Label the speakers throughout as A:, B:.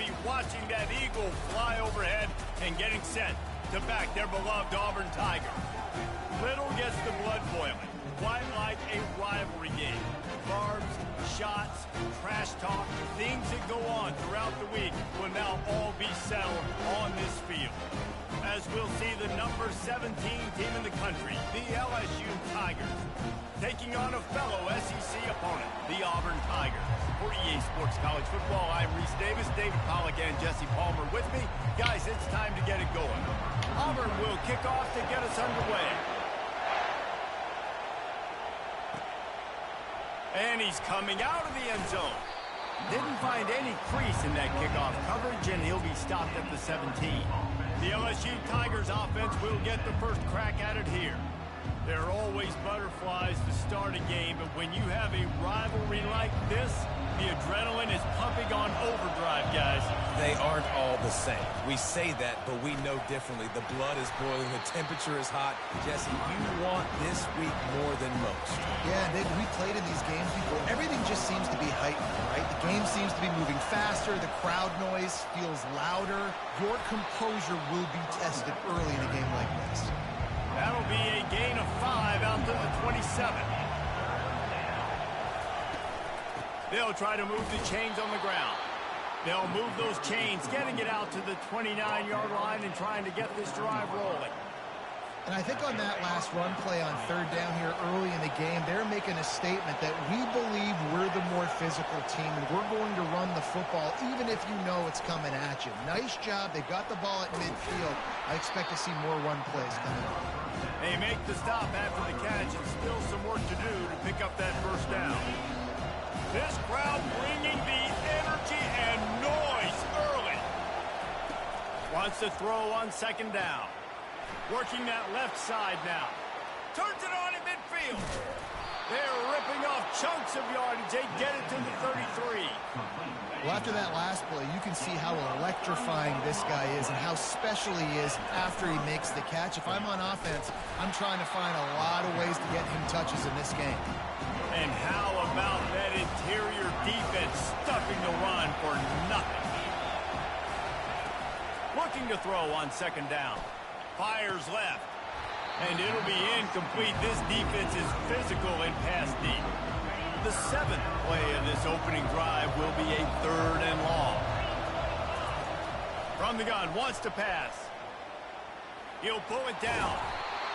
A: be watching that eagle fly overhead and getting set to back their beloved Auburn Tigers. Little gets the blood boiling, quite like a rivalry game. Barbs, shots, trash talk, things that go on throughout the week will now all be settled on this field. As we'll see the number 17 team in the country, the LSU Tigers, taking on a fellow SEC opponent, the Auburn Tigers. For EA Sports College Football, I'm Reese Davis, David Pollack, and Jesse Palmer with me. Guys, it's time to get it going. Auburn will kick off to get us underway. And he's coming out of the end zone. Didn't find any crease in that kickoff coverage, and he'll be stopped at the 17. The LSU Tigers offense will get the first crack at it here. There are always butterflies to start a game, but when you have a rivalry like this, the adrenaline is pumping on overdrive, guys.
B: They aren't all the same. We say that, but we know differently. The blood is boiling. The temperature is hot. Jesse, you want this week more than most.
C: Yeah, David, we played in these games before. Everything just seems to be heightened, right? The game seems to be moving faster. The crowd noise feels louder. Your composure will be tested early in a game like this.
A: That'll be a gain of 5 out to the 27. They'll try to move the chains on the ground. They'll move those chains, getting it out to the 29-yard line and trying to get this drive rolling.
C: And I think on that last run play on third down here early in the game, they're making a statement that we believe we're the more physical team and we're going to run the football even if you know it's coming at you. Nice job. They got the ball at midfield. I expect to see more run plays coming up.
A: They make the stop after the catch and still some work to do to pick up that first down. This crowd bringing the energy and noise early. Wants to throw on second down. Working that left side now. Turns it on in midfield. They're ripping off chunks of yardage. They get it to the 33.
C: Well, after that last play, you can see how electrifying this guy is and how special he is after he makes the catch. If I'm on offense, I'm trying to find a lot of ways to get him touches in this game.
A: And how about that interior defense stuffing the run for nothing? Looking to throw on second down. Fires left. And it'll be incomplete. This defense is physical and pass deep. The 7th play of this opening drive will be a 3rd and long. From the gun, wants to pass. He'll pull it down.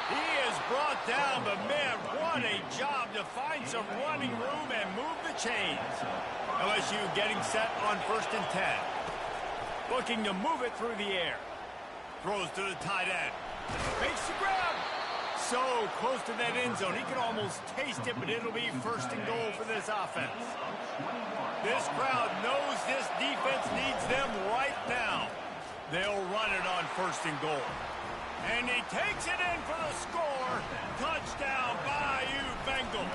A: He is brought down, but man, what a job to find some running room and move the chains. LSU getting set on 1st and 10. Looking to move it through the air. Throws to the tight end. Makes the grab. So close to that end zone. He can almost taste it, but it'll be 1st and goal for this offense. This crowd knows this defense needs them right now. They'll run it on 1st and goal. And he takes it in for the score. Touchdown, Bayou Bengals.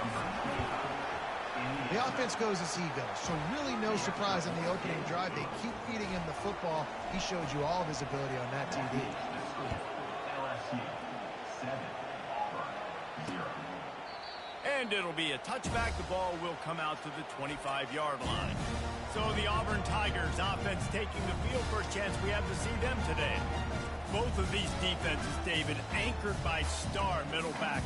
C: The offense goes as he goes, so really no surprise in the opening drive. They keep feeding him the football. He showed you all of his ability on that TD.
A: And it'll be a touchback. The ball will come out to the 25-yard line. So the Auburn Tigers offense taking the field. First chance we have to see them today. Both of these defenses, David, anchored by star middle backers.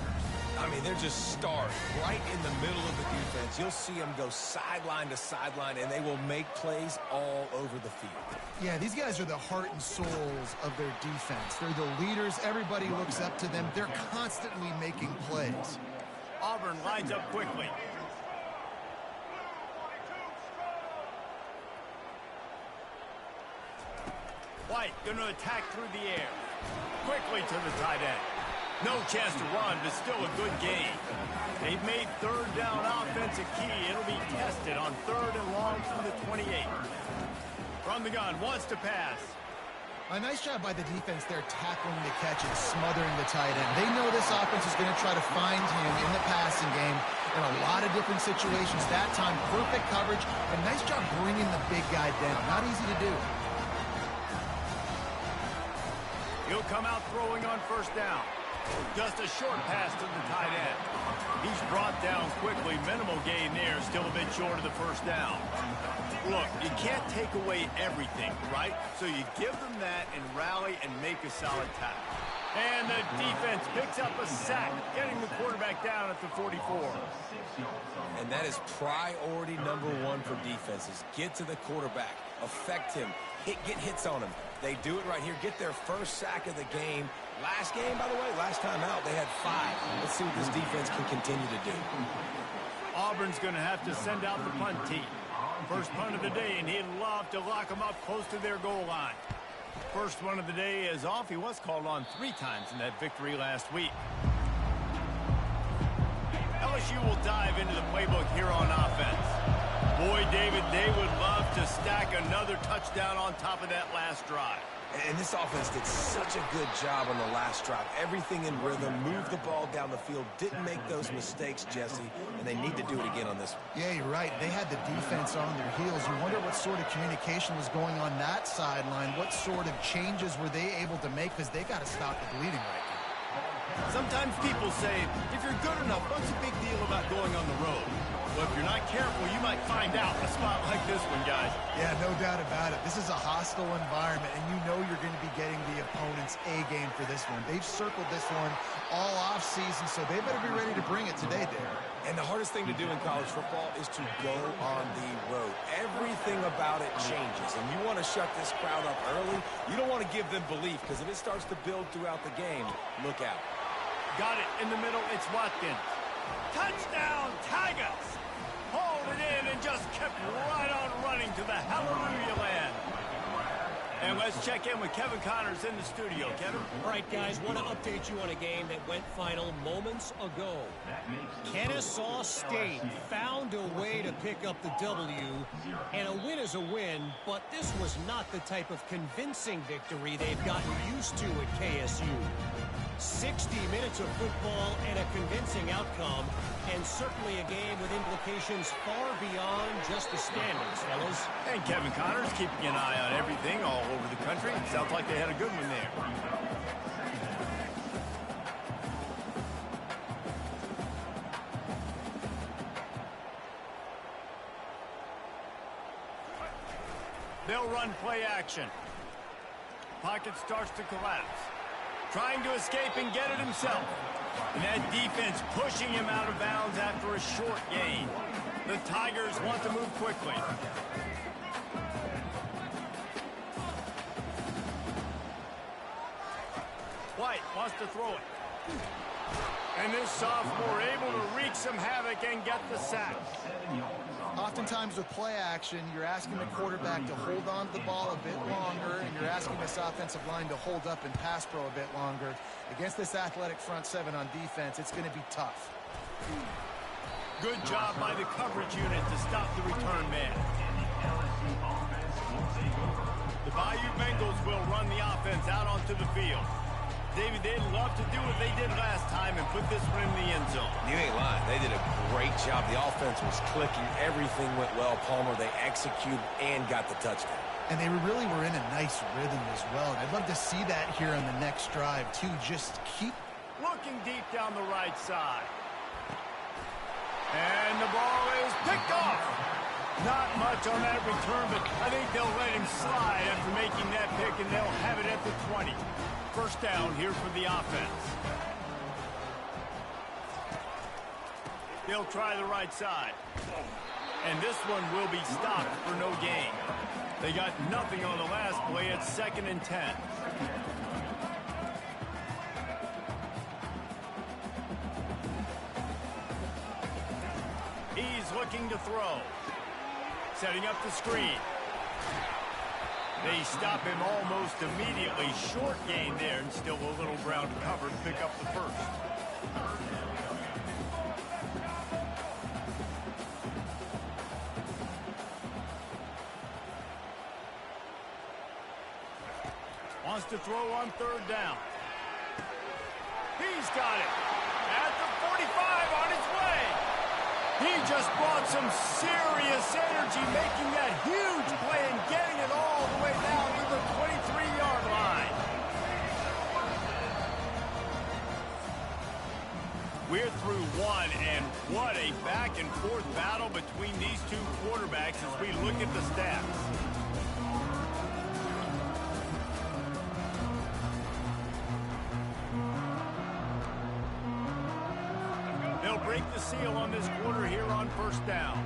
B: I mean, they're just stars right in the middle of the defense. You'll see them go sideline to sideline, and they will make plays all over the field.
C: Yeah, these guys are the heart and souls of their defense. They're the leaders. Everybody looks up to them. They're constantly making plays.
A: Auburn lines up quickly. White going to attack through the air. Quickly to the tight end. No chance to run, but still a good game. They've made 3rd down offense a key. It'll be tested on 3rd and long from the 28. From the gun, wants to pass.
C: A nice job by the defense there tackling the catch and smothering the tight end. They know this offense is going to try to find him in the passing game in a lot of different situations. That time, perfect coverage, and nice job bringing the big guy down. Not easy to do.
A: He'll come out throwing on 1st down. Just a short pass to the tight end. He's brought down quickly. Minimal gain there. Still a bit short of the first down. Look, you can't take away everything, right? So you give them that and rally and make a solid tackle. And the defense picks up a sack, getting the quarterback down at the 44.
B: And that is priority number one for defenses. Get to the quarterback. Affect him. Get hits on him. They do it right here. Get their first sack of the game. Last game, by the way, last time out, they had 5. Let's see what this defense can continue to do.
A: Auburn's going to have to send out the punt team. First punt of the day, and he'd love to lock them up close to their goal line. First one of the day is off. He was called on 3 times in that victory last week. LSU will dive into the playbook here on offense. Boy, David, they would love to stack another touchdown on top of that last drive.
B: And this offense did such a good job on the last drive. Everything in rhythm, moved the ball down the field, didn't make those mistakes, Jesse, and they need to do it again on this one.
C: Yeah, you're right. They had the defense on their heels. You wonder what sort of communication was going on that sideline. What sort of changes were they able to make? Because they got to stop the bleeding right now.
A: Sometimes people say, if you're good enough, what's the big deal about going on the road? Well, if you're not careful, you might find out a spot like this one, guys.
C: Yeah, no doubt about it. This is a hostile environment, and you know you're going to be getting the opponent's A-game for this one. They've circled this one all offseason, so they better be ready to bring it today, Darren.
B: And the hardest thing to do in college football is to go on the road. Everything about it changes, and you want to shut this crowd up early. You don't want to give them belief, because if it starts to build throughout the game, look out.
A: Got it in the middle. It's Watkins. Touchdown, Tigers! Hauled it in and just kept right on running to the hallelujah land. And let's check in with Kevin Connors in the studio. Kevin?
D: All right, guys, want to update you on a game that went final moments ago. Kennesaw State found a way to pick up the W, and a win is a win, but this was not the type of convincing victory they've gotten used to at KSU. 60 minutes of football and a convincing outcome, and certainly a game with implications far beyond just the standings, fellas.
A: And Kevin Connors keeping an eye on everything all over the country. Sounds like they had a good one there. They'll run play action. Pocket starts to collapse. Trying to escape and get it himself. And that defense pushing him out of bounds after a short gain. The Tigers want to move quickly. White wants to throw it. And this sophomore able to wreak some havoc and get the sack.
C: Oftentimes with play action, you're asking the quarterback to hold on to the ball a bit longer, and you're asking this offensive line to hold up and pass pro a bit longer. Against this athletic front 7 on defense, it's going to be tough.
A: Good job by the coverage unit to stop the return man. The Bayou Bengals will run the offense out onto the field. David, they'd love to do what they did last time and put this one in the end zone.
B: You ain't lying. They did a great job. The offense was clicking. Everything went well. Palmer, they executed and got the touchdown.
C: And they really were in a nice rhythm as well. And I'd love to see that here on the next drive, too. Just keep
A: looking deep down the right side. And the ball is picked off. Not much on that return, but I think they'll let him slide after making that pick, and they'll have it at the 20. First down here for the offense. They'll try the right side. And this one will be stopped for no gain. They got nothing on the last play. It's 2nd and 10. He's looking to throw. Setting up the screen. They stop him almost immediately. Short gain there, and still a little ground to cover to pick up the first. Wants to throw on 3rd down. He's got it. At the 45 on his way. He just brought some serious energy, making that huge play and getting it all the way down to the 23-yard line. We're through one, and what a back-and-forth battle between these two quarterbacks as we look at the stats. They'll break the seal on this quarter here on first down.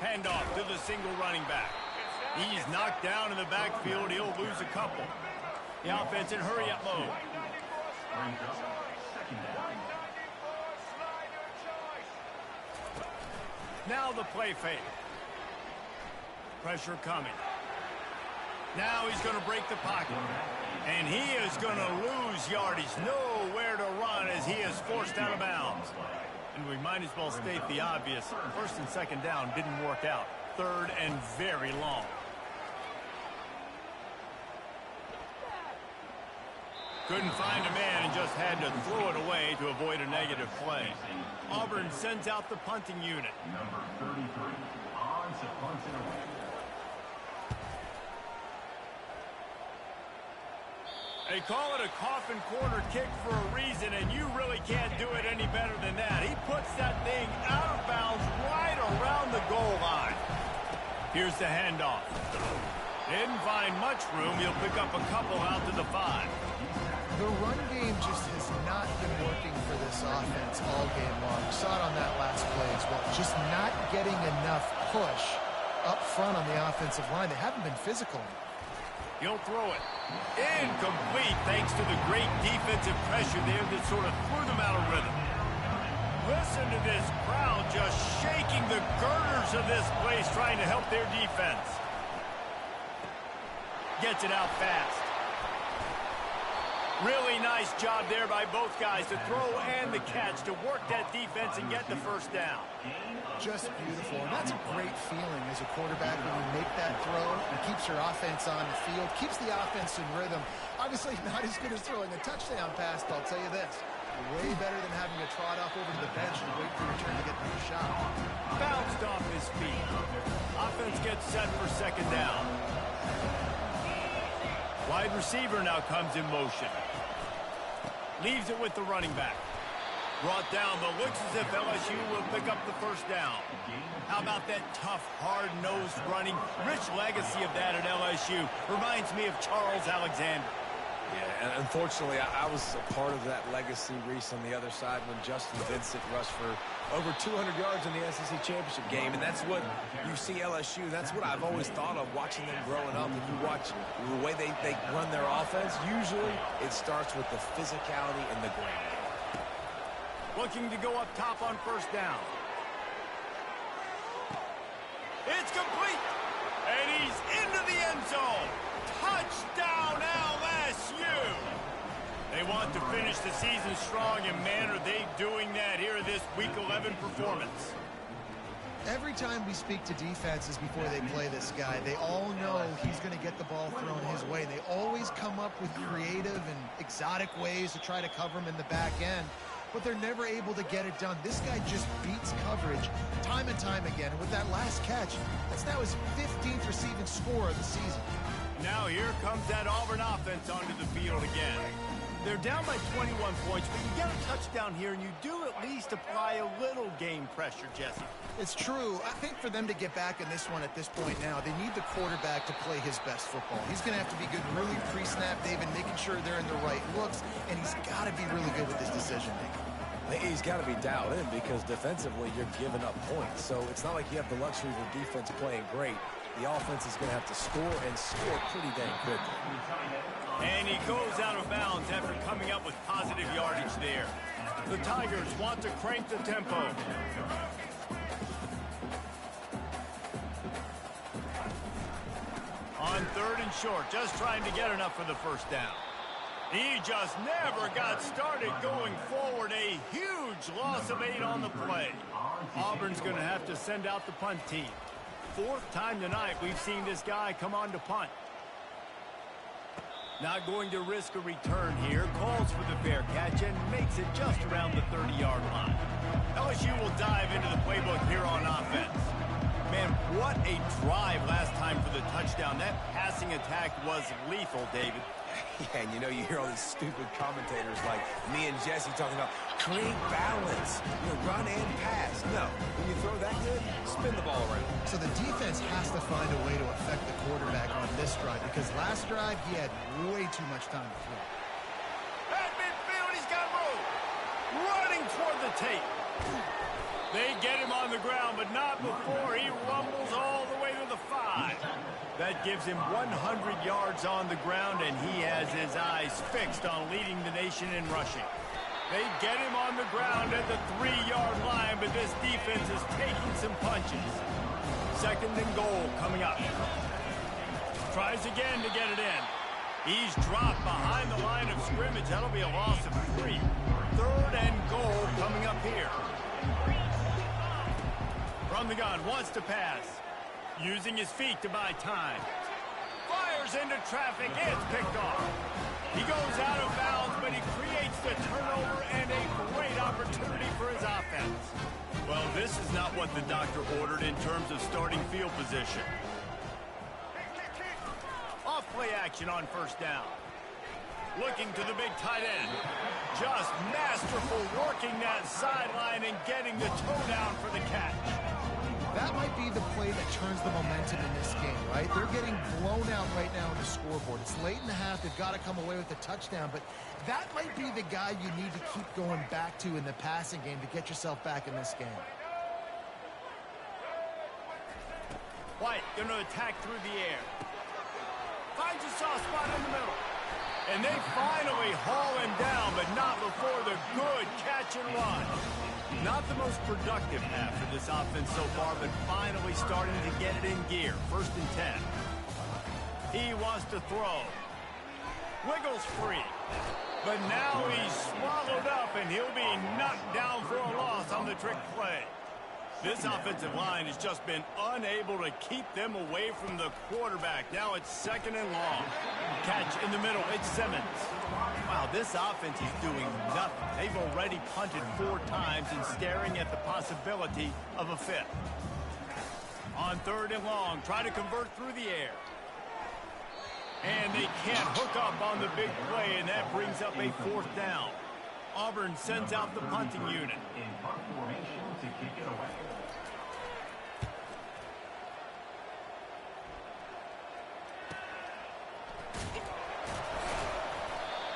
A: Handoff to the single running back. He's knocked down in the backfield. He'll lose a couple. The offense in hurry-up mode. Now the play fake. Pressure coming. Now he's going to break the pocket. And he is going to lose yardage. Nowhere to run as he is forced out of bounds. And we might as well state the obvious. First and second down didn't work out. Third and very long. Couldn't find a man and just had to throw it away to avoid a negative play. Auburn sends out the punting unit.
E: Number 33, on to punt it away.
A: They call it a coffin corner kick for a reason, and you really can't do it any better than that. He puts that thing out of bounds right around the goal line. Here's the handoff. Didn't find much room. He'll pick up a couple out to the 5.
C: The run game just has not been working for this offense all game long. We saw it on that last play as well. Just not getting enough push up front on the offensive line. They haven't been physical.
A: He'll throw it. Incomplete thanks to the great defensive pressure there that sort of threw them out of rhythm. Listen to this crowd just shaking the girders of this place trying to help their defense. Gets it out fast. Really nice job there by both guys to throw and the catch to work that defense and get the first down.
C: Just beautiful, and that's a great feeling as a quarterback when you make that throw. It keeps your offense on the field, keeps the offense in rhythm. Obviously not as good as throwing a touchdown pass, but I'll tell you this, way better than having to trot off over to the bench and wait for your turn to get the shot.
A: Bounced off his feet. Offense gets set for second down. Wide receiver now comes in motion. Leaves it with the running back. Brought down, but looks as if LSU will pick up the first down. How about that tough, hard-nosed running? Rich legacy of that at LSU. Reminds me of Charles Alexander.
B: Yeah, and unfortunately, I was a part of that legacy, Reese, on the other side when Justin Vincent rushed for over 200 yards in the SEC Championship game. And that's what you see LSU. That's what I've always thought of watching them growing up. If you watch the way they run their offense, usually it starts with the physicality and the ground.
A: Looking to go up top on first down. It's complete. And he's into the end zone. Touchdown, LSU. They want to finish the season strong, and man, are they doing that here in this Week 11 performance.
C: Every time we speak to defenses before they play this guy, they all know he's going to get the ball thrown his way. They always come up with creative and exotic ways to try to cover him in the back end, but they're never able to get it done. This guy just beats coverage time and time again. And with that last catch, that's now his 15th receiving score of the season.
A: Now here comes that Auburn offense onto the field again. They're down by 21 points, but you get a touchdown here, and you do at least apply a little game pressure, Jesse.
C: It's true. I think for them to get back in this one at this point now, they need the quarterback to play his best football. He's going to have to be good really pre-snap, David, making sure they're in the right looks, and he's got to be really good with his decision-making.
B: He's got to be dialed in because defensively you're giving up points. So it's not like you have the luxury of the defense playing great. The offense is going to have to score and score pretty dang quickly.
A: And he goes out of bounds after coming up with positive yardage there. The Tigers want to crank the tempo. On third and short, just trying to get enough for the first down. He just never got started going forward. A huge loss of 8 on the play. Auburn's going to have to send out the punt team. 4th time tonight we've seen this guy come on to punt. Not going to risk a return here. Calls for the fair catch and makes it just around the 30-yard line. LSU will dive into the playbook here on offense. Man, what a drive last time for the touchdown. That passing attack was lethal, David.
B: Yeah, and you know, you hear all these stupid commentators like me and Jesse talking about create balance, run and pass. No, when you throw that good, spin the ball around.
C: So the defense has to find a way to affect the quarterback on this drive because last drive he had way too much time to throw.
A: At midfield, he's got room. Running toward the tape. They get him on the ground, but not before he rumbles all the way to the 5. That gives him 100 yards on the ground, and he has his eyes fixed on leading the nation in rushing. They get him on the ground at the 3-yard line, but this defense is taking some punches. 2nd and goal coming up. Tries again to get it in. He's dropped behind the line of scrimmage. That'll be a loss of 3. 3rd and goal coming up here. From the gun, wants to pass. Using his feet to buy time. Fires into traffic. It's picked off. He goes out of bounds, but he creates the turnover and a great opportunity for his offense. Well, this is not what the doctor ordered in terms of starting field position. Off play action on 1st down. Looking to the big tight end. Just masterful working that sideline and getting the toe down for the catch.
C: That might be the play that turns the momentum in this game, right? They're getting blown out right now on the scoreboard. It's late in the half. They've got to come away with a touchdown, but that might be the guy you need to keep going back to in the passing game to get yourself back in this game.
A: White going to attack through the air. Finds a soft spot in the middle. And they finally haul him down, but not before the good catch and run. Not the most productive half for this offense so far, but finally starting to get it in gear. 1st and 10. He wants to throw. Wiggles free. But now he's swallowed up, and he'll be knocked down for a loss on the trick play. This offensive line has just been unable to keep them away from the quarterback. Now it's 2nd and long. Catch in the middle. It's Simmons. Wow, this offense is doing nothing. They've already punted 4 times and staring at the possibility of a 5th. On 3rd and long, try to convert through the air. And they can't hook up on the big play, and that brings up a 4th down. Auburn sends out the punting unit.
E: In punt formation to kick it away.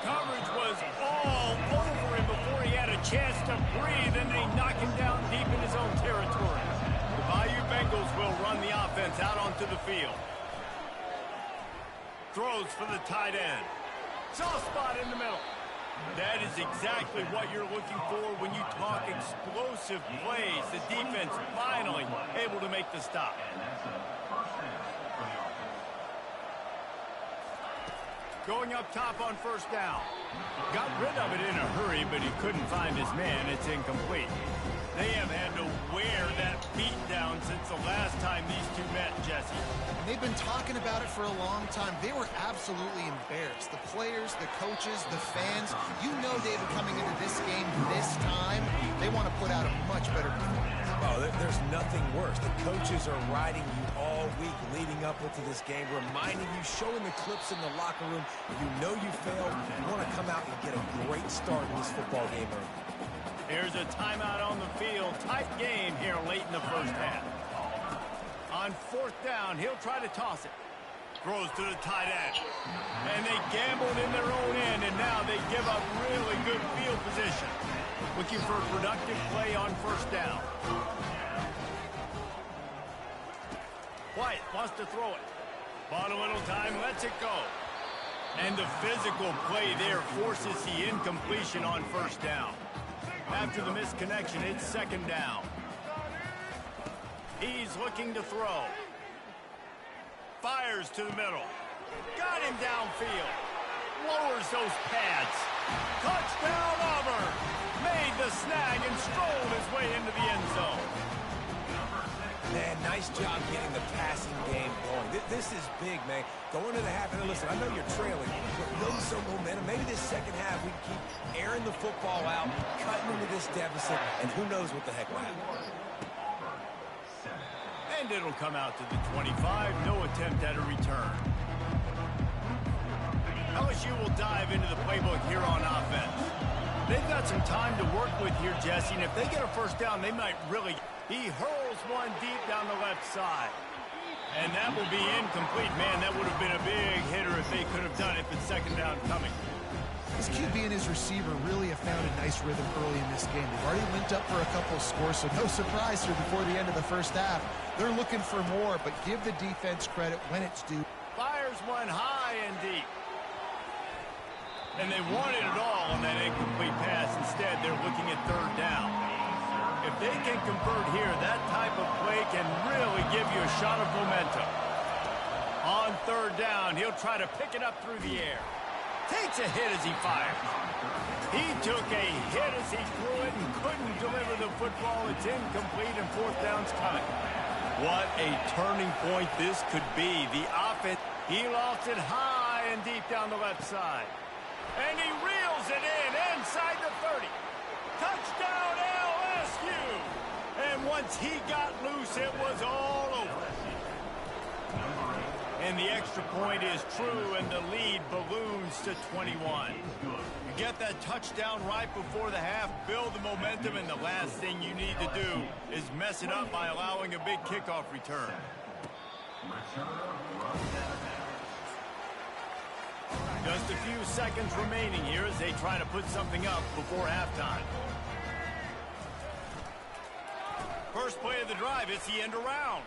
A: Coverage was all over him before he had a chance to breathe, and they knock him down deep in his own territory. The Bayou Bengals will run the offense out onto the field. Throws for the tight end. Soft spot in the middle. That is exactly what you're looking for when you talk explosive plays. The defense finally able to make the stop.
E: And that's a 1st down for the offense.
A: Going up top on 1st down. Got rid of it in a hurry, but he couldn't find his man. It's incomplete. They have had to wear that beat down since the last time these two met, Jesse.
C: And they've been talking about it for a long time. They were absolutely embarrassed. The players, the coaches, the fans. You know, David, coming into this game this time, they want to put out a much better performance.
B: Oh, there's nothing worse. The coaches are riding you all week leading up into this game, reminding you, showing the clips in the locker room. You know you failed. You want to come out and get a great start in this football game early.
A: Here's a timeout on the field. Tight game here late in the 1st half. On 4th down, he'll try to toss it. Throws to the tight end. And they gambled in their own end, and now they give up really good field position. Looking for a productive play on 1st down. White wants to throw it. Bought a little time, lets it go. And the physical play there forces the incompletion on 1st down. After the misconnection, it's 2nd down. He's looking to throw. Fires to the middle. Got him downfield. Lowers those pads. Touchdown, Auburn. Made the snag and strolled his way into the end zone.
B: Man, nice job getting the passing game going. This is big, man. Going to the half, and listen, I know you're trailing, but building some momentum. Maybe this 2nd half we can keep airing the football out, cutting into this deficit, and who knows what the heck will happen.
A: And And it'll come out to the 25. No attempt at a return. LSU will dive into the playbook here on offense. They've got some time to work with here, Jesse, and if they get a first down, they might really... He hurls one deep down the left side. And that will be incomplete. Man, that would have been a big hitter if they could have done it, but second down coming.
C: This QB and his receiver really have found a nice rhythm early in this game. They've already linked up for a couple of scores, so no surprise here before the end of the first half. They're looking for more, but give the defense credit when it's due.
A: Fires one high and deep. And they wanted it all on that incomplete pass. Instead, they're looking at third down. If they can convert here, that type of play can really give you a shot of momentum. On third down, he'll try to pick it up through the air. Takes a hit as he fires. He took a hit as he threw it and couldn't deliver the football. It's incomplete and fourth down's coming. What a turning point this could be. The offense, he lost it high and deep down the left side. And he reels it in inside the 30. Touchdown LSU! And once he got loose, it was all over. And the extra point is true, and the lead balloons to 21. You get that touchdown right before the half, build the momentum, and the last thing you need to do is mess it up by allowing a big kickoff return. Just a few seconds remaining here as they try to put something up before halftime. First play of the drive, it's the end around.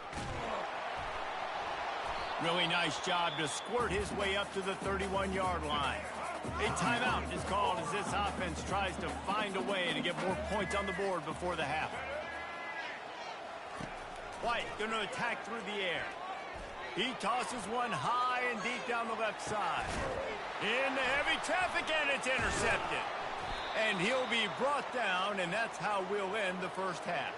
A: Really nice job to squirt his way up to the 31-yard line. A timeout is called as this offense tries to find a way to get more points on the board before the half. White going to attack through the air. He tosses one high and deep down the left side. Into heavy traffic, and it's intercepted. And he'll be brought down, and that's how we'll end the first half.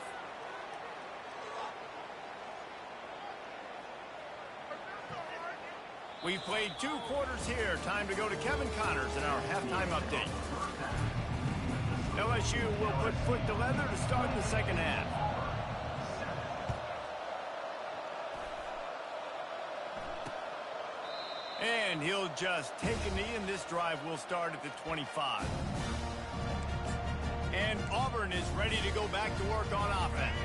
A: We've played 2 quarters here. Time to go to Kevin Connors in our halftime update. LSU will put foot to leather to start the second half. And he'll just take a knee, and this drive will start at the 25. And Auburn is ready to go back to work on offense.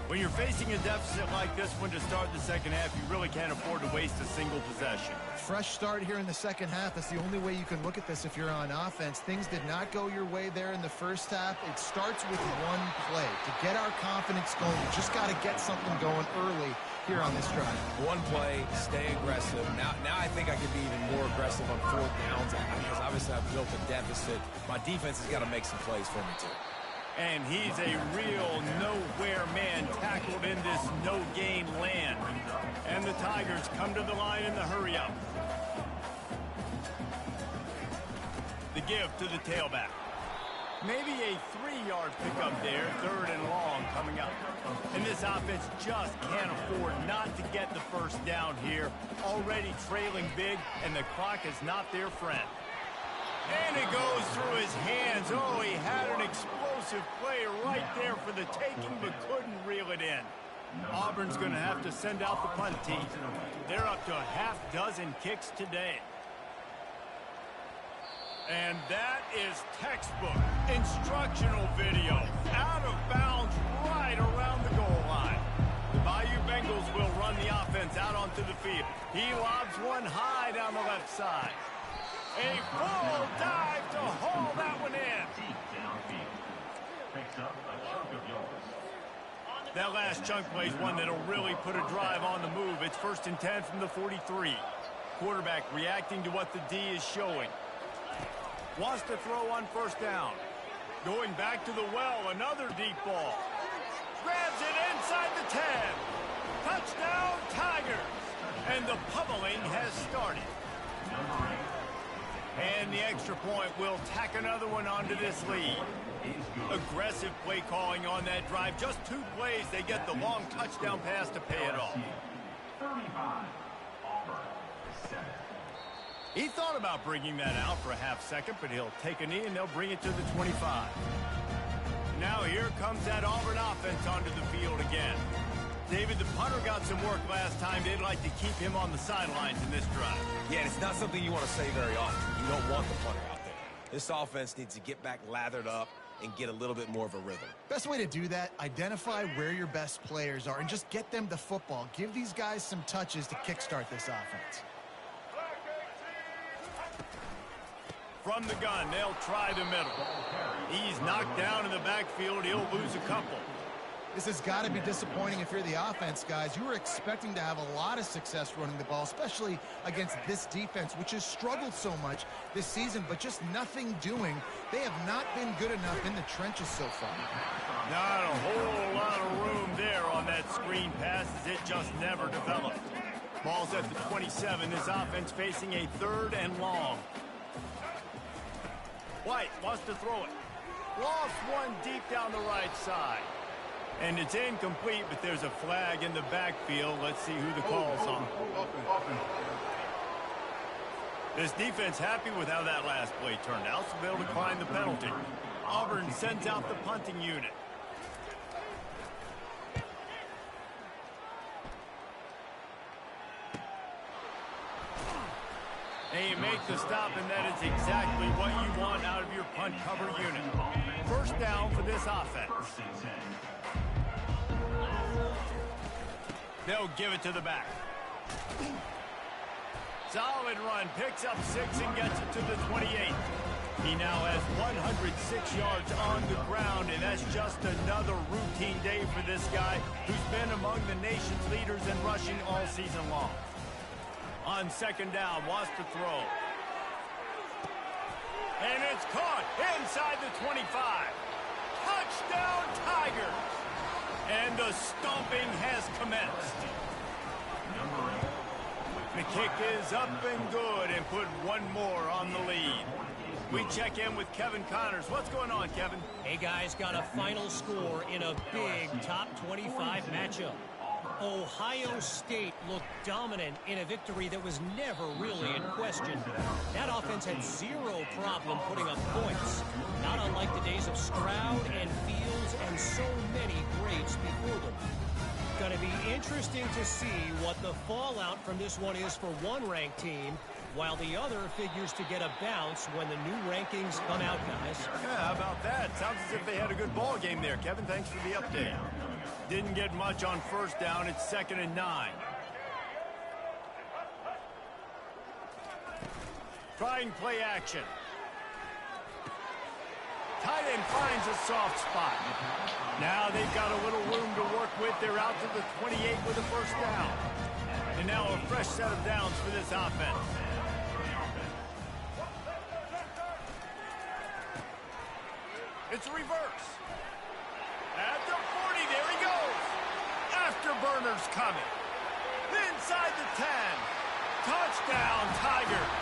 A: When you're facing a deficit like this one to start the second half, you really can't afford to waste a single possession.
C: Fresh start here in the second half. That's the only way you can look at this if you're on offense. Things did not go your way there in the first half. It starts with one play. To get our confidence going, you just got to get something going early here on this drive. One play, stay aggressive. Now I think I could be even more aggressive on fourth downs because obviously I've built a deficit. My defense has got to make some plays for me too.
A: And he's a real nowhere man tackled in this no-gain land. And the Tigers come to the line in the hurry-up. The give to the tailback. Maybe a 3-yard pickup there, third and long coming up. And this offense just can't afford not to get the first down here. Already trailing big, and the clock is not their friend. And it goes through his hands. Oh, he had an explosive play right there for the taking, but couldn't reel it in. Auburn's going to have to send out the punt team. They're up to a half-dozen kicks today. And that is textbook instructional video. Out of bounds right around the goal line. The Bayou Bengals will run the offense out onto the field. He lobs one high down the left side. A full dive to haul that one in. That last chunk play is one that'll really put a drive on the move. It's 1st and 10 from the 43. Quarterback reacting to what the D is showing. Wants to throw on first down. Going back to the well, another deep ball. Grabs it inside the 10. Touchdown, Tigers. And the pummeling has started. And the extra point will tack another one onto this lead. Aggressive play calling on that drive. Just 2 plays, they get the long touchdown pass to pay it off.
E: 35, Auburn, 7.
A: He thought about bringing that out for a half second, but he'll take a knee and they'll bring it to the 25. Now here comes that Auburn offense onto the field again. David, the punter got some work last time. They'd like to keep him on the sidelines in this drive.
B: Yeah, and it's not something you want to say very often. You don't want the punter out there. This offense needs to get back lathered up and get a little bit more of a rhythm.
C: Best way to do that, identify where your best players are and just get them the football. Give these guys some touches to kickstart this offense.
A: From the gun, they'll try the middle. He's knocked down in the backfield. He'll lose a couple.
C: This has got to be disappointing if you're the offense, guys. You were expecting to have a lot of success running the ball, especially against this defense, which has struggled so much this season, but just nothing doing. They have not been good enough in the trenches so far.
A: Not a whole lot of room there on that screen pass as it just never developed. Ball's at the 27. This offense facing a 3rd and long. White wants to throw it. Lost one deep down the right side. And it's incomplete, but there's a flag in the backfield. Let's see who the call's on. This defense happy with how that last play turned out, so they'll decline the penalty. Auburn sends out the punting unit. And you make the stop, and that is exactly what you want out of your punt cover unit. First down for this offense. They'll give it to the back. Solid run, picks up 6 and gets it to the 28. He now has 106 yards on the ground, and that's just another routine day for this guy who's been among the nation's leaders in rushing all season long. On second down, wants to throw. And it's caught inside the 25. Touchdown, Tigers! And the stomping has commenced. The kick is up and good and put one more on the lead. We check in with Kevin Connors. What's going on, Kevin?
D: Hey, guys, got a final score in a big top 25 matchup. Ohio State looked dominant in a victory that was never really in question. That offense had zero problem putting up points, not unlike the days of Stroud and Fields and so many greats before them. Going to be interesting to see what the fallout from this one is for one ranked team, while the other figures to get a bounce when the new rankings come out, guys.
A: Yeah, how about that? Sounds as if they had a good ball game there. Kevin, thanks for the update. Didn't get much on first down. It's 2nd and 9. Trying play action. Tight end finds a soft spot. Now they've got a little room to work with. They're out to the 28 with a first down. And now a fresh set of downs for this offense. It's a reverse. At the 40, there he goes. Afterburners coming. Inside the 10. Touchdown, Tigers.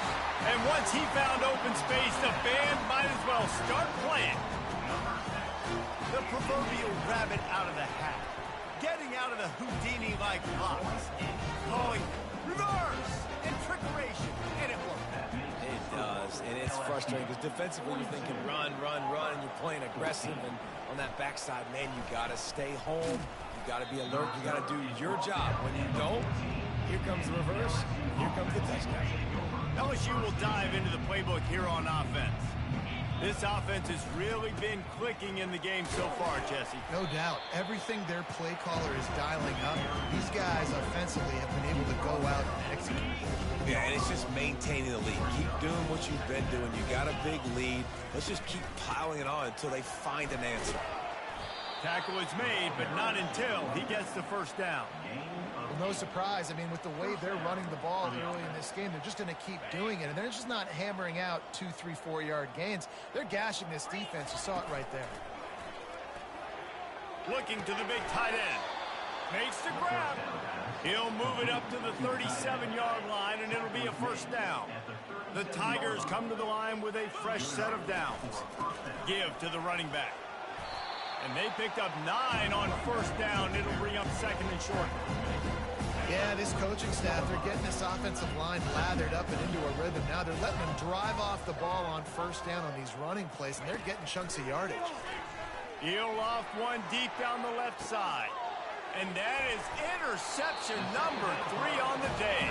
A: And once he found open space, the band might as well start playing. The proverbial rabbit out of the hat. Getting out of the Houdini-like box. Calling reverse and trickeration. And it worked.
B: It does, and it's frustrating because defensively you're thinking run, and you're playing aggressive, and on that backside, man, you got to stay home. You got to be alert. You got to do your job. When you don't, here comes the reverse. Here comes the touchdown.
A: LSU will dive into the playbook here on offense. This offense has really been clicking in the game so far, Jesse.
C: No doubt. Everything their play caller is dialing up, these guys offensively have been able to go out and execute.
B: Yeah, and it's just maintaining the lead. Keep doing what you've been doing. You got a big lead. Let's just keep piling it on until they find an answer.
A: Tackle is made, but not until he gets the first down.
C: Well, no surprise. I mean, with the way they're running the ball early in this game, they're just going to keep doing it. And they're just not hammering out 2, 3, 4-yard gains. They're gashing this defense. You saw it right there.
A: Looking to the big tight end. Makes the grab. He'll move it up to the 37-yard line, and it'll be a first down. The Tigers come to the line with a fresh set of downs. Give to the running back. And they picked up 9 on first down. It'll bring up 2nd and short.
C: Yeah, this coaching staff, they're getting this offensive line lathered up and into a rhythm. Now they're letting them drive off the ball on first down on these running plays, and they're getting chunks of yardage.
A: He'll off one deep down the left side. And that is interception number 3 on the day.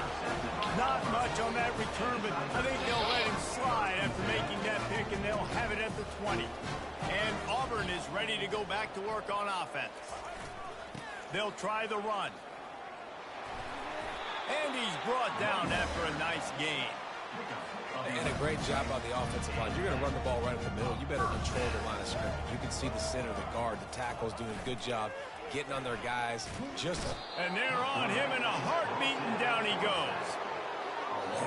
A: Not much on that return, but I think they'll let him slide after making that pick, and they'll have it at the 20. And Auburn is ready to go back to work on offense. They'll try the run. And he's brought down after a nice gain.
B: And a great job on the offensive line. You're going to run the ball right up the middle. You better control the line of scrimmage. You can see the center, the guard, the tackle's doing a good job getting on their guys.
A: And they're on him in a heartbeat, and down he goes.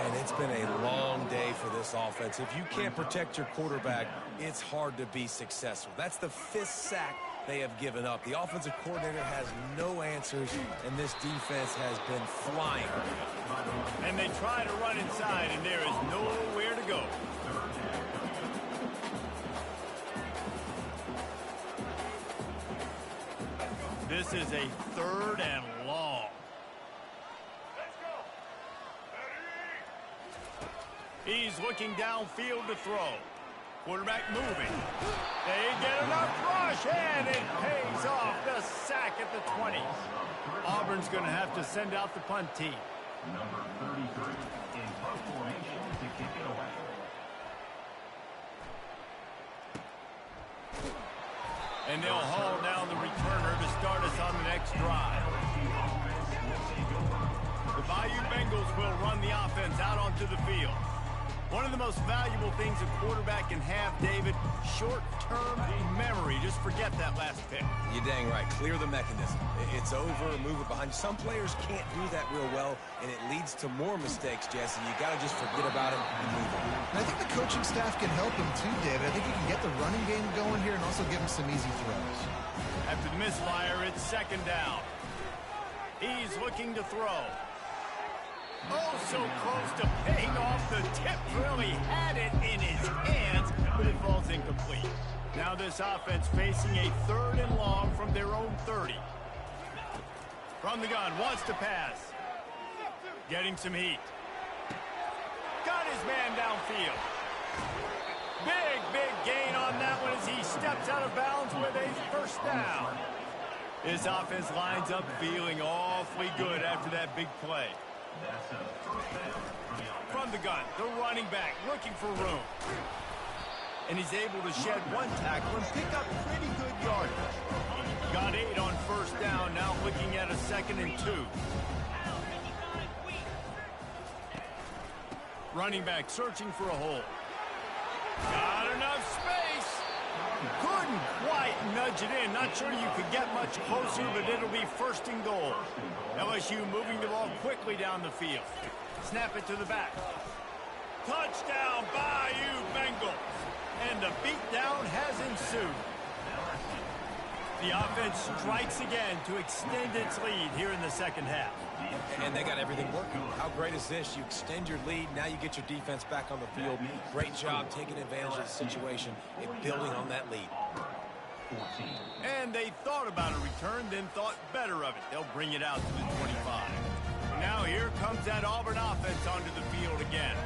B: And it's been a long day for this offense. If you can't protect your quarterback, it's hard to be successful. That's the 5th sack they have given up. The offensive coordinator has no answers, and this defense has been flying.
A: And they try to run inside, and there is nowhere to go. This is a 3rd and long. He's looking downfield to throw. Quarterback moving. They get enough rush, and it pays off. The sack at the 20. Auburn's going to have to send out the punt team.
E: Number 33 in punt formation to kick it away.
A: And they'll haul down the returner to start us on the next drive. The Bayou Bengals will run the offense out onto the field. One of the most valuable things a quarterback can have, David, short-term memory. Just forget that last pick.
B: You're dang right. Clear the mechanism. It's over, move it behind you. Some players can't do that real well, and it leads to more mistakes, Jesse. You got to just forget about it and move on.
C: And I think the coaching staff can help him too, David. I think he can get the running game going here and also give him some easy throws.
A: After the misfire, it's 2nd down. He's looking to throw. Oh, so close to paying off the tip. Really had it in his hands, but it falls incomplete. Now this offense facing a 3rd and long from their own 30. From the gun, wants to pass. Getting some heat. Got his man downfield. Big gain on that one as he steps out of bounds with a 1st down. This offense lines up feeling awfully good after that big play. From the gun, the running back looking for room. And he's able to shed 1 tackle and pick up pretty good yardage. Got 8 on 1st down, now looking at a 2nd and 2. Running back searching for a hole. Got enough space. Couldn't quite nudge it in. Not sure you could get much closer, but it'll be 1st and goal. LSU moving the ball quickly down the field. Snap it to the back. Touchdown, Bayou Bengals. And the beatdown has ensued. The offense strikes again to extend its lead here in the 2nd half.
B: And they got everything working. How great is this? You extend your lead, now you get your defense back on the field. Great job taking advantage of the situation and building on that lead.
A: And they thought about a return, then thought better of it. They'll bring it out to the 25. Now here comes that Auburn offense onto the field again.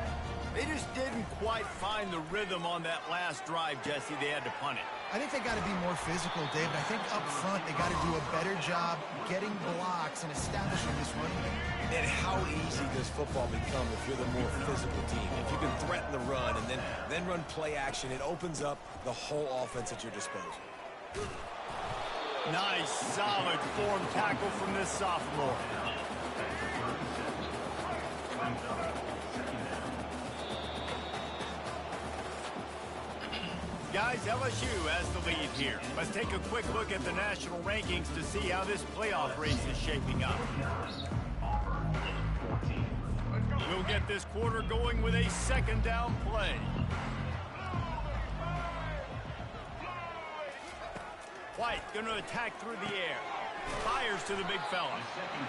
A: They just didn't quite find the rhythm on that last drive, Jesse. They had to punt it.
C: I think they got to be more physical, David. I think up front they got to do a better job getting blocks and establishing this running game.
B: And how easy does football become if you're the more physical team? If you can threaten the run and then run play action, it opens up the whole offense at your disposal.
A: Nice, solid form tackle from this sophomore. Guys, LSU has the lead here. Let's take a quick look at the national rankings to see how this playoff race is shaping up. We'll get this quarter going with a 2nd down play. White going to attack through the air. Fires to the big fella.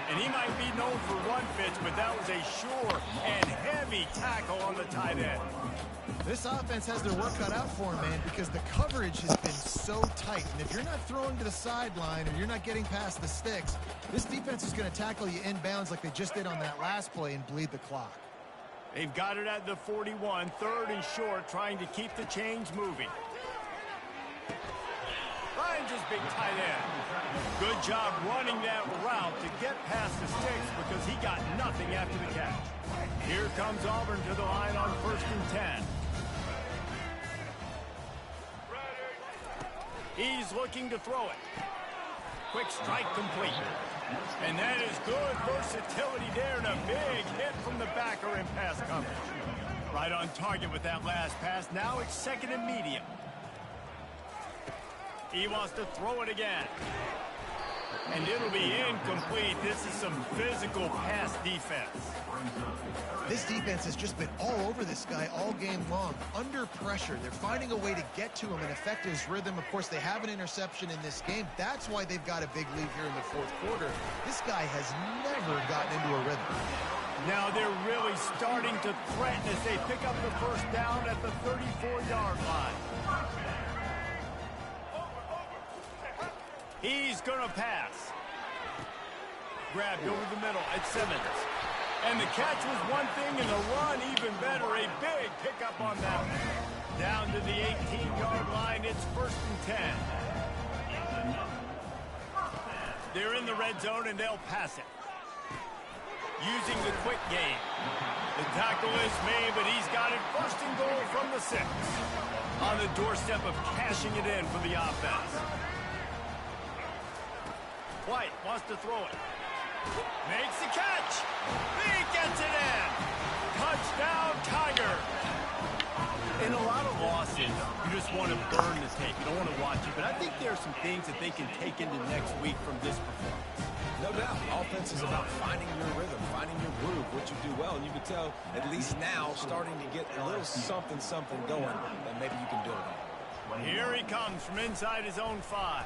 A: And he might be known for run fits, but that was a sure and heavy tackle on the tight end.
C: This offense has their work cut out for them, man, because the coverage has been so tight. And if you're not throwing to the sideline or you're not getting past the sticks, this defense is going to tackle you inbounds like they just did on that last play and bleed the clock.
A: They've got it at the 41, 3rd and short, trying to keep the chains moving. Finds his big tight end. Good job running that route to get past the sticks because he got nothing after the catch. Here comes Auburn to the line on 1st and 10. He's looking to throw it. Quick strike complete. And that is good versatility there and a big hit from the backer in pass coverage. Right on target with that last pass. Now it's 2nd and medium. He wants to throw it again. And it'll be incomplete. This is some physical pass defense.
C: This defense has just been all over this guy all game long. Under pressure. They're finding a way to get to him and affect his rhythm. Of course, they have an interception in this game. That's why they've got a big lead here in the 4th quarter. This guy has never gotten into a rhythm.
A: Now they're really starting to threaten as they pick up the 1st down at the 34-yard line. He's going to pass. Grabbed over the middle at Simmons. And the catch was one thing and the run even better. A big pickup on that one. Down to the 18-yard line. It's 1st and 10. They're in the red zone and they'll pass it. Using the quick game. The tackle is made, but he's got it 1st and goal from the 6. On the doorstep of cashing it in for the offense. White wants to throw it. Makes the catch. He gets it in. Touchdown, Tiger. In a lot of losses, you just want to burn the tape. You don't want to watch it. But I think there are some things that they can take into next week from this performance.
B: No doubt. Offense is about finding your rhythm, finding your groove, what you do well. And you can tell, at least now, starting to get a little something going that maybe you can build on.
A: Here he comes from inside his own 5.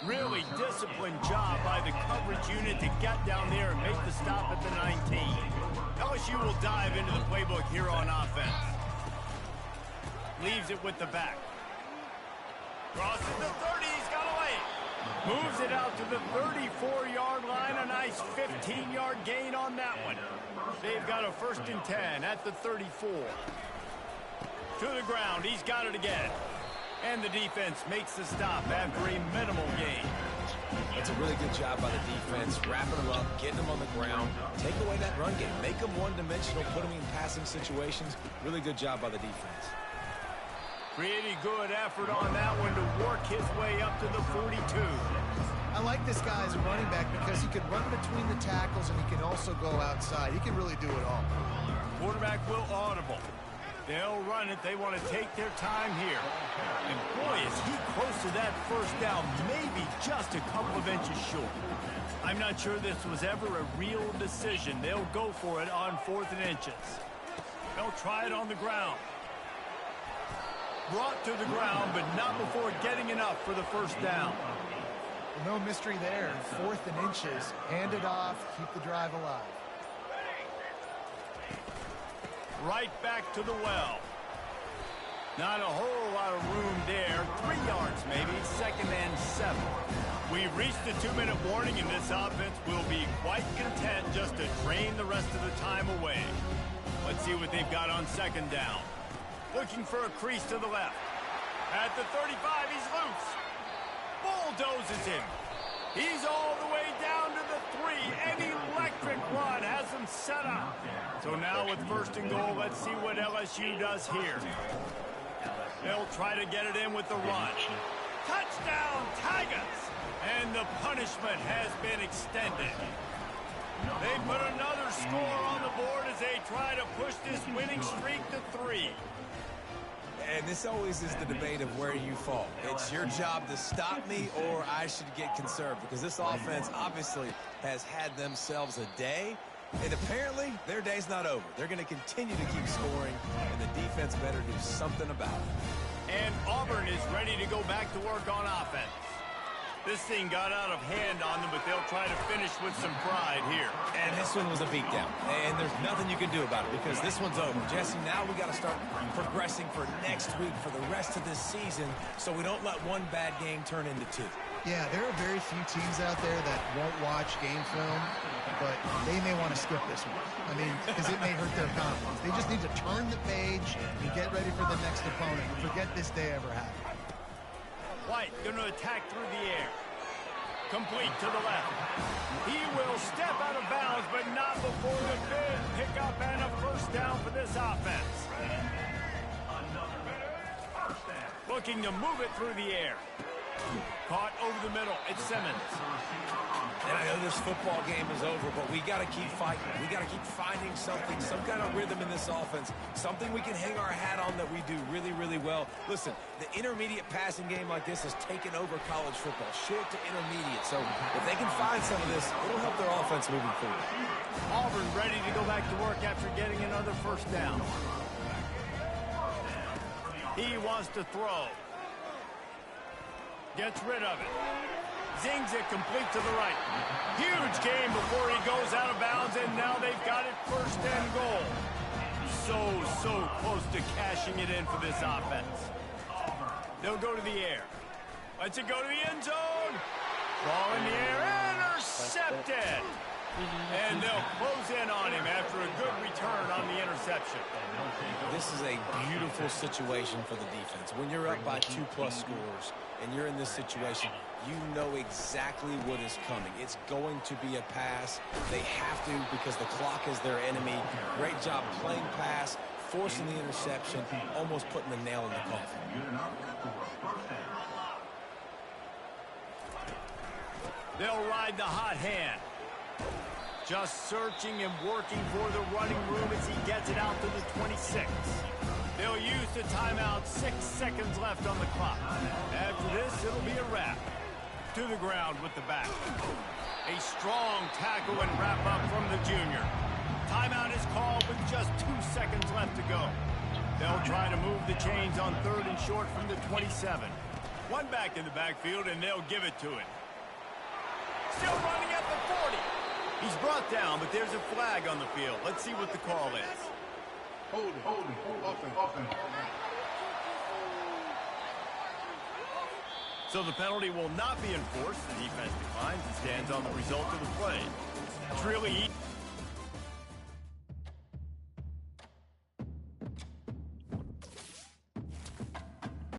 A: Really disciplined job by the coverage unit to get down there and make the stop at the 19. LSU will dive into the playbook here on offense. Leaves it with the back. Crosses the 30, he's got away. Moves it out to the 34-yard line. A nice 15-yard gain on that one. They've got a 1st and 10 at the 34. To the ground, he's got it again. And the defense makes the stop after a minimal gain.
B: That's a really good job by the defense, wrapping them up, getting them on the ground, take away that run game, make them one-dimensional, put them in passing situations. Really good job by the defense.
A: Pretty good effort on that one to work his way up to the 42.
C: I like this guy as a running back because he can run between the tackles and he can also go outside. He can really do it all.
A: Quarterback will audible. They'll run it. They want to take their time here. And boy, is he close to that 1st down, maybe just a couple of inches short. I'm not sure this was ever a real decision. They'll go for it on 4th and inches. They'll try it on the ground. Brought to the ground, but not before getting enough for the 1st down.
C: No mystery there. 4th and inches. Hand it off. Keep the drive alive.
A: Right back to the well. Not a whole lot of room there. 3 yards maybe. 2nd and 7. We've reached the 2-minute warning, and this offense will be quite content just to drain the rest of the time away. Let's see what they've got on 2nd down. Looking for a crease to the left. At the 35, he's loose. Bulldozes him. He's all the way down to the 3. An electric run has him set up. So now with 1st and goal, let's see what LSU does here. They'll try to get it in with the run. Touchdown, Tigers! And the punishment has been extended. They put another score on the board as they try to push this winning streak to 3.
B: And this always is the debate of where you fall. It's your job to stop me or I should get conserved, because this offense obviously has had themselves a day, and apparently their day's not over. They're going to continue to keep scoring, and the defense better do something about it.
A: And Auburn is ready to go back to work on offense. This thing got out of hand on them, but they'll try to finish with some pride here.
B: And this one was a beatdown. And there's nothing you can do about it because this one's over. Jesse, now we got to start progressing for next week, for the rest of this season, so we don't let one bad game turn into 2.
C: Yeah, there are very few teams out there that won't watch game film, but they may want to skip this one. I mean, because it may hurt their confidence. They just need to turn the page and get ready for the next opponent and forget this day ever happened.
A: White going to attack through the air. Complete to the left. He will step out of bounds, but not before the big pickup and a first down for this offense. Looking to move it through the air. Caught over the middle. It's Simmons.
B: And I know this football game is over, but we got to keep fighting. We got to keep finding something, some kind of rhythm in this offense, something we can hang our hat on that we do really, really well. Listen, the intermediate passing game like this has taken over college football, short to intermediate. So if they can find some of this, it'll help their offense moving forward.
A: Auburn ready to go back to work after getting another first down. He wants to throw. Gets rid of it. Zings it complete to the right. Huge game before he goes out of bounds, and now they've got it first and goal. So close to cashing it in for this offense. They'll go to the air. Let's it go to the end zone. Ball in the air, intercepted. And they'll close in on him after a good return on the interception.
B: This is a beautiful situation for the defense. When you're up by 2+ scores and you're in this situation, you know exactly what is coming. It's going to be a pass. They have to because the clock is their enemy. Great job playing pass, forcing the interception, almost putting the nail in the coffin.
A: They'll ride the hot hand. Just searching and working for the running room as he gets it out to the 26. They'll use the timeout. 6 seconds left on the clock. After this, it'll be a wrap. To the ground with the back. A strong tackle and wrap up from the junior. Timeout is called with just 2 seconds left to go. They'll try to move the chains on 3rd and short from the 27. One back in the backfield, and they'll give it to him. Still running at the 40. He's brought down, but there's a flag on the field. Let's see what the call is.
E: Hold it. Offense.
A: So the penalty will not be enforced. The defense declines and stands on the result of the play. It's really easy.